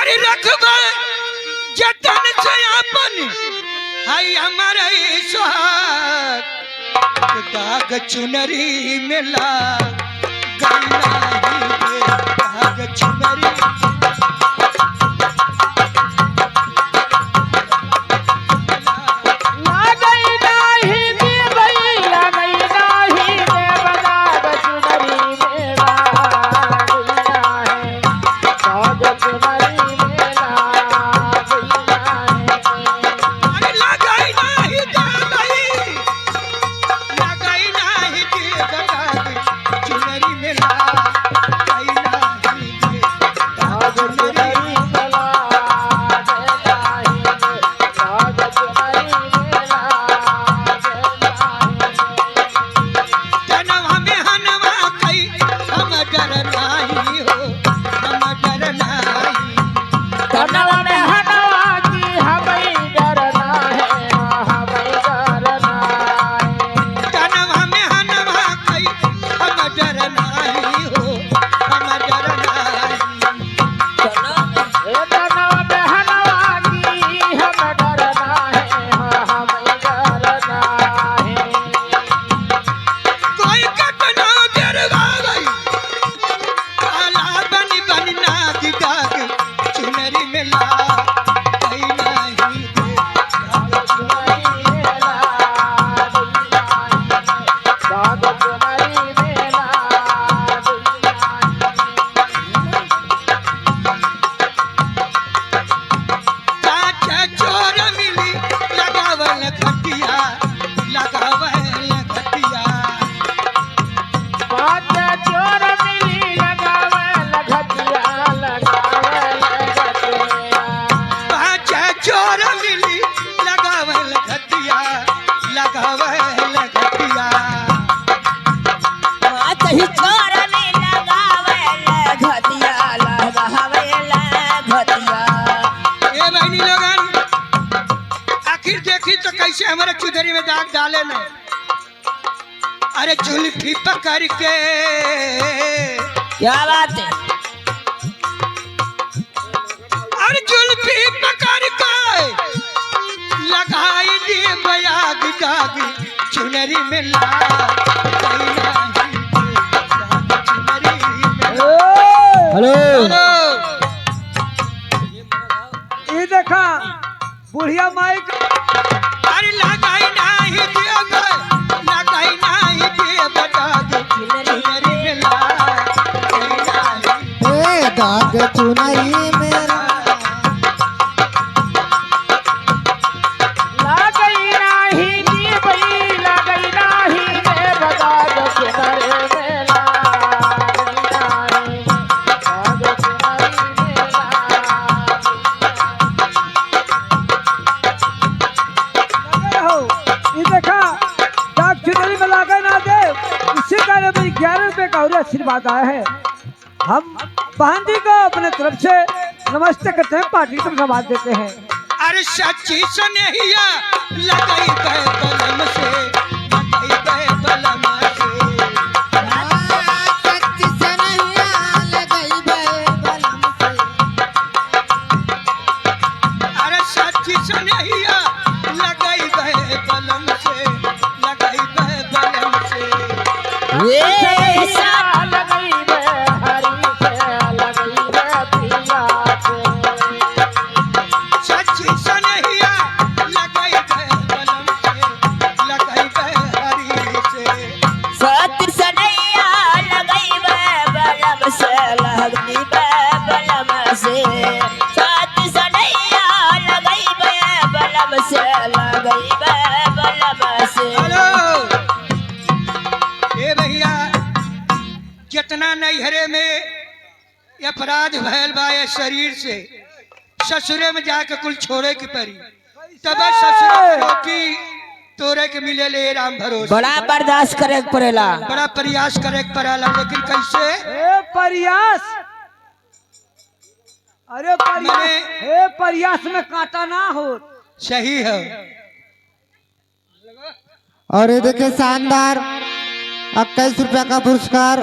अरे रखबा जतन से अपन हाय हमारे सुहाग दाग चुनरी मिला गैला ही दाग चुनरी तो कैसे हमारे चुदरी में दाग डाले न अरे जुल्फी पकड़ के क्या बात है अरे जुल्फी पकड़ के लगाई दी बयाग दाग चुनरी में ला हेलो ये देखा बुढ़िया माई अरे लगाई नहीं दिया लगाई नहीं दिया दाग चुनरी में ला ए दाग चुनरी मेरा लगाई नहीं दी भाई लगाई नहीं रे दाग चुनरी में ला आशीर्वाद आया है। हम बहन जी को अपने तरफ से नमस्ते करते हैं, पार्टी को धन्यवाद देते हैं। अरे सच्ची सुनहिया लगाई बलम से लगाई बलम से सच्ची सुनहिया लगाई बलम से अरे सच्ची सुनहिया लगाई बलम से लगाई बलम से जितना नैहरे में अपराध भयल बा शरीर से ससुरे में जाके कुल छोड़े के परी तब ससुर की तोरे के मिले ले राम भरोसे बड़ा बर्दाश्त करे पड़ेला बड़ा प्रयास करे पड़ेला लेकिन कैसे प्रयास अरे प्रयास में कांटा ना हो सही है। और ये देखिए शानदार 21 रुपया का पुरस्कार